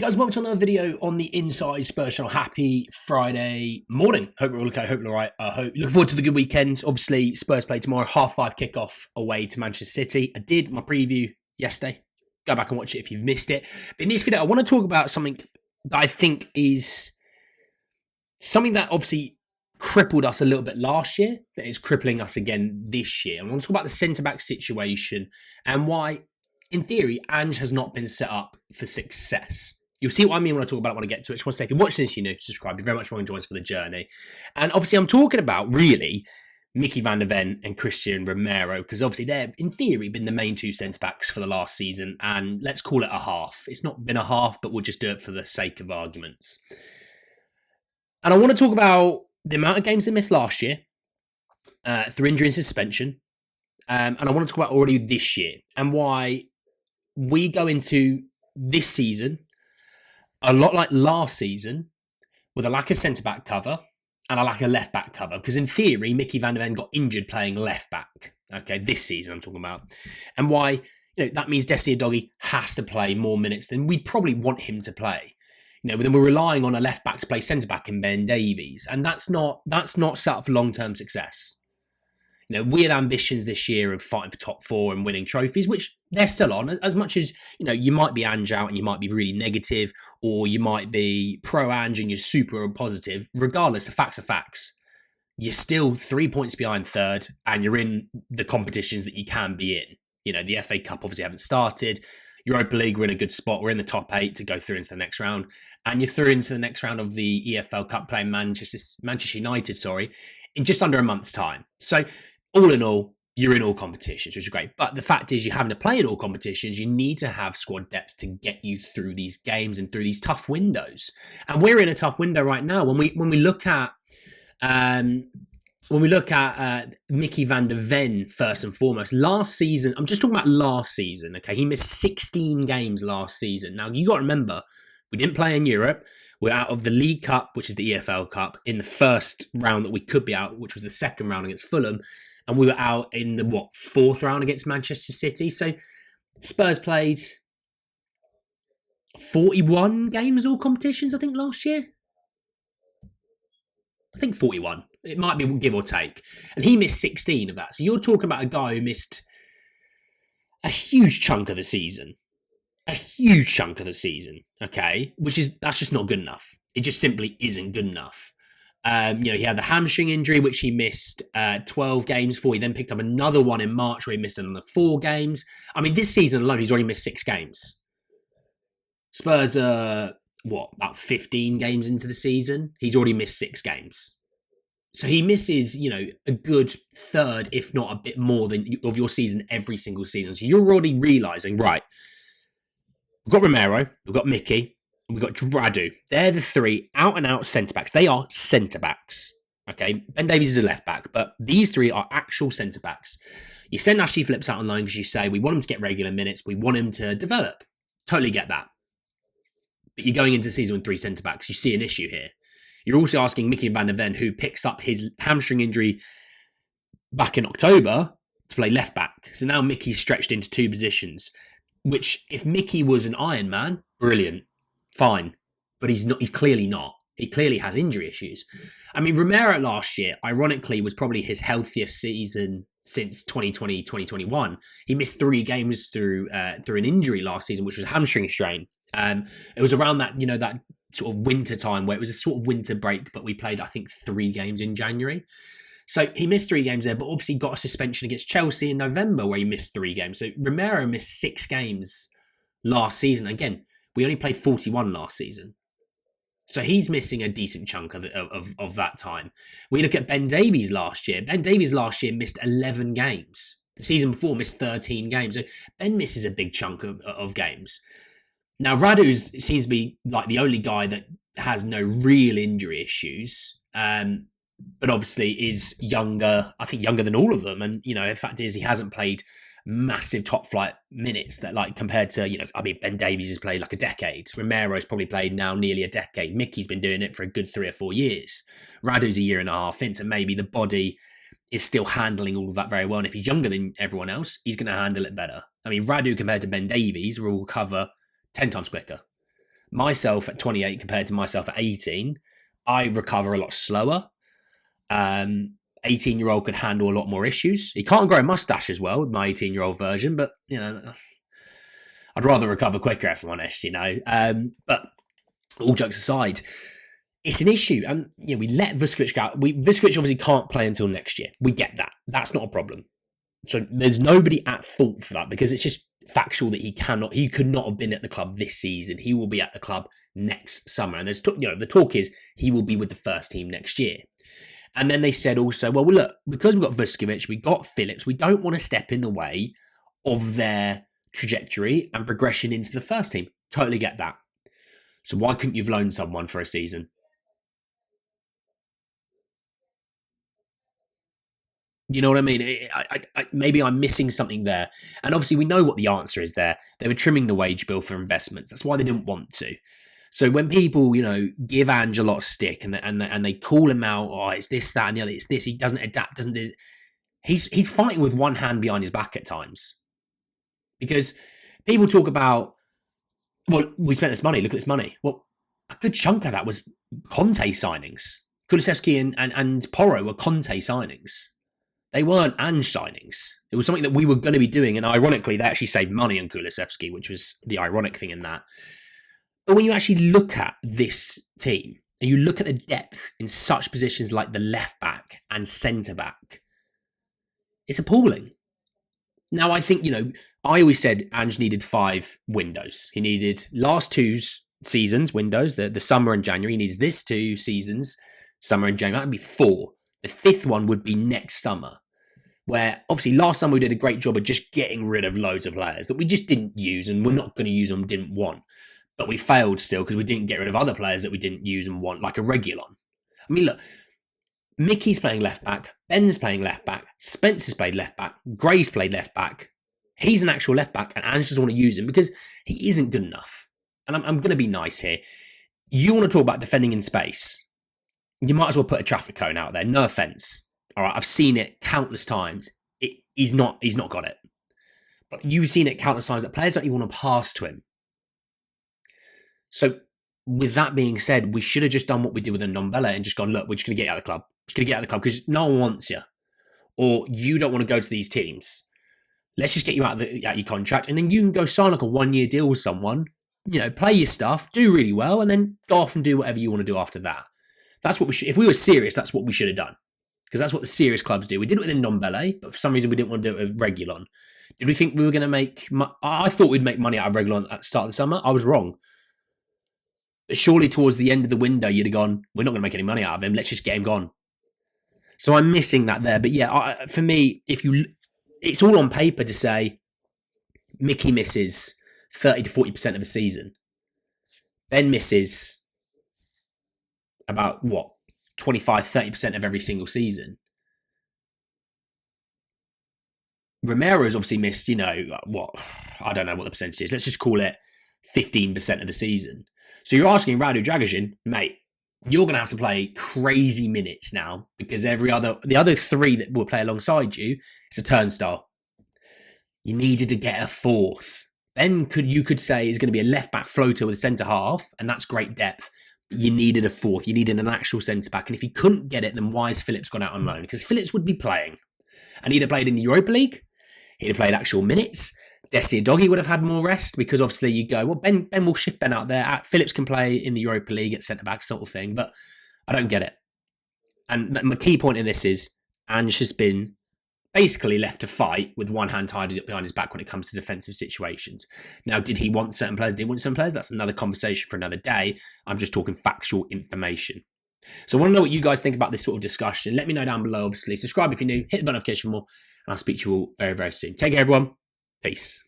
Guys, welcome to another video on the Inside Spurs channel. Happy Friday morning. Hope you're all okay. Hope you're all right. Looking forward to the good weekend. Obviously, Spurs play tomorrow, 5:30 kickoff away to Manchester City. I did my preview yesterday. Go back and watch it if you've missed it. But in this video, I want to talk about something that I think is something that obviously crippled us a little bit last year, that is crippling us again this year. I want to talk about the centre-back situation and why, in theory, Ange has not been set up for success. You'll see what I mean when I talk about it when I get to it. I just want to say, if you're watching this, you know, subscribe. You're very much welcome to join us for the journey. And obviously, I'm talking about, really, Mickey van der Ven and Christian Romero, because obviously they're, in theory, been the main two centre-backs for the last season, and let's call it a half. It's not been a half, but we'll just do it for the sake of arguments. And I want to talk about the amount of games they missed last year, through injury and suspension, and I want to talk about already this year, and why we go into this season a lot like last season, with a lack of centre-back cover and a lack of left-back cover. Because in theory, Mickey van der Ven got injured playing left-back. Okay, this season I'm talking about. And why, that means Destiny Doggy has to play more minutes than we probably want him to play. But then we're relying on a left-back to play centre-back in Ben Davies. And that's not set up for long-term success. We had ambitions this year of fighting for top four and winning trophies, which they're still on. As much as, you might be Ange out and you might be really negative, or you might be pro-Ange and you're super positive. Regardless, the facts are facts. You're still 3 points behind third, and you're in the competitions that you can be in. The FA Cup obviously haven't started. Europa League, we're in a good spot. We're in the top 8 to go through into the next round. And you're through into the next round of the EFL Cup playing Manchester United, in just under a month's time. So, all in all, you're in all competitions, which is great. But the fact is, you're having to play in all competitions. You need to have squad depth to get you through these games and through these tough windows. And we're in a tough window right now. When we look at Mickey van der Ven first and foremost, last season, I'm just talking about last season. Okay, he missed 16 games last season. Now you got to remember, we didn't play in Europe. We're out of the League Cup, which is the EFL Cup, in the first round that we could be out, which was the second round against Fulham. And we were out in the, fourth round against Manchester City. So Spurs played 41 games, all competitions, I think, last year. I think 41. It might be give or take. And he missed 16 of that. So you're talking about a guy who missed a huge chunk of the season. A huge chunk of the season, okay? That's just not good enough. It just simply isn't good enough. He had the hamstring injury, which he missed 12 games for. He then picked up another one in March where he missed another 4 games. I mean, this season alone, he's already missed 6 games. Spurs are, about 15 games into the season? He's already missed 6 games. So he misses, a good third, if not a bit more of your season every single season. So you're already realising, right, we've got Romero, we've got Mickey, we've got Radu. They're the 3 out-and-out centre-backs. They are centre-backs. Okay, Ben Davies is a left-back, but these 3 are actual centre-backs. You send Ashley Phillips out on loan because you say, we want him to get regular minutes, we want him to develop. Totally get that. But you're going into the season with 3 centre-backs. You see an issue here. You're also asking Mickey van der Ven, who picks up his hamstring injury back in October, to play left-back. So now Mickey's stretched into 2 positions, which, if Mickey was an Iron Man, brilliant. Fine, but he's not. He's clearly not. He clearly has injury issues. I mean, Romero last year, ironically, was probably his healthiest season since 2020, 2021. He missed 3 games through an injury last season, which was a hamstring strain. It was around that, that sort of winter time where it was a sort of winter break, but we played, I think, 3 games in January. So he missed 3 games there, but obviously got a suspension against Chelsea in November where he missed 3 games. So Romero missed 6 games last season. Again, we only played 41 last season. So he's missing a decent chunk of that time. We look at Ben Davies last year. Ben Davies last year missed 11 games. The season before missed 13 games. So Ben misses a big chunk of games. Now, Radu seems to be like the only guy that has no real injury issues. But obviously is younger, I think younger than all of them. And, the fact is he hasn't played massive top flight minutes that, like, compared to, Ben Davies has played like a decade. Romero's probably played now nearly a decade. Mickey's been doing it for a good 3 or 4 years. Radu's a year and a half in, so maybe the body is still handling all of that very well. And if he's younger than everyone else, he's going to handle it better. I mean, Radu compared to Ben Davies will recover 10 times quicker. myself at 28 compared to myself at 18, I recover a lot slower. 18-year-old could handle a lot more issues. He can't grow a mustache as well with my 18-year-old version, but, I'd rather recover quicker if I'm honest, But all jokes aside, it's an issue. And, we let Vuskovic go. Vuskovic obviously can't play until next year. We get that. That's not a problem. So there's nobody at fault for that because it's just factual that he could not have been at the club this season. He will be at the club next summer. And there's, the talk is he will be with the first team next year. And then they said also, well, look, because we've got Vuskovic, we got Phillips, we don't want to step in the way of their trajectory and progression into the first team. Totally get that. So why couldn't you have loaned someone for a season? You know what I mean? Maybe I'm missing something there. And obviously we know what the answer is there. They were trimming the wage bill for investments. That's why they didn't want to. So when people, give Ange a lot of stick and they call him out, oh, it's this, that, and the other, it's this, he doesn't adapt, doesn't do. He's fighting with one hand behind his back at times. Because people talk about, well, we spent this money, look at this money. Well, a good chunk of that was Conte signings. Kulusevski and Porro were Conte signings. They weren't Ange signings. It was something that we were going to be doing, and ironically, they actually saved money on Kulusevski, which was the ironic thing in that. But when you actually look at this team, and you look at the depth in such positions like the left back and centre back, it's appalling. Now, I think, I always said Ange needed 5 windows. He needed last 2 seasons windows, the summer and January. He needs this 2 seasons, summer and January. That would be 4. The 5th one would be next summer, where obviously last summer we did a great job of just getting rid of loads of players that we just didn't use and we're not going to use them, didn't want. But we failed still because we didn't get rid of other players that we didn't use and want, like a Regulon. I mean, look, Mickey's playing left back, Ben's playing left back, Spencer's played left back, Gray's played left back. He's an actual left back and Ange doesn't want to use him because he isn't good enough. And I'm going to be nice here. You want to talk about defending in space, you might as well put a traffic cone out there. No offence. All right, I've seen it countless times. He's not got it. But you've seen it countless times that players don't even want to pass to him. So with that being said, we should have just done what we did with Ndombele and just gone, look, we're just going to get you out of the club. Just going to get out of the club because no one wants you. Or you don't want to go to these teams. Let's just get you out of your contract and then you can go sign like a 1-year deal with someone, play your stuff, do really well, and then go off and do whatever you want to do after that. That's what we should, if we were serious, that's what we should have done. Because that's what the serious clubs do. We did it with Ndombele, but for some reason we didn't want to do it with Regulon. Did we think we were going to make... I thought we'd make money out of Regulon at the start of the summer. I was wrong. But surely towards the end of the window, you'd have gone, we're not going to make any money out of him. Let's just get him gone. So I'm missing that there. But yeah, for me, it's all on paper to say Mickey misses 30 to 40% of a season. Ben misses about, 25-30% of every single season. Romero's obviously missed, I don't know what the percentage is. Let's just call it 15% of the season. So you're asking Radu Dragusin, mate, you're going to have to play crazy minutes now because the other 3 that will play alongside you, it's a turnstile. You needed to get a 4th. Ben you could say is going to be a left back floater with a centre half, and that's great depth. You needed a 4th. You needed an actual centre back. And if you couldn't get it, then why has Phillips gone out on loan? Because Phillips would be playing. And he'd have played in the Europa League. He'd have played actual minutes. Desi Doggy would have had more rest because obviously you go, well, Ben will shift Ben out there. Phillips can play in the Europa League at centre back sort of thing. But I don't get it. And my key point in this is Ange has been basically left to fight with one hand tied up behind his back when it comes to defensive situations. Now, did he want certain players? Did he want certain players? That's another conversation for another day. I'm just talking factual information. So I want to know what you guys think about this sort of discussion. Let me know down below, obviously. Subscribe if you're new. Hit the bell notification for more. And I'll speak to you all very, very soon. Take care, everyone. Peace.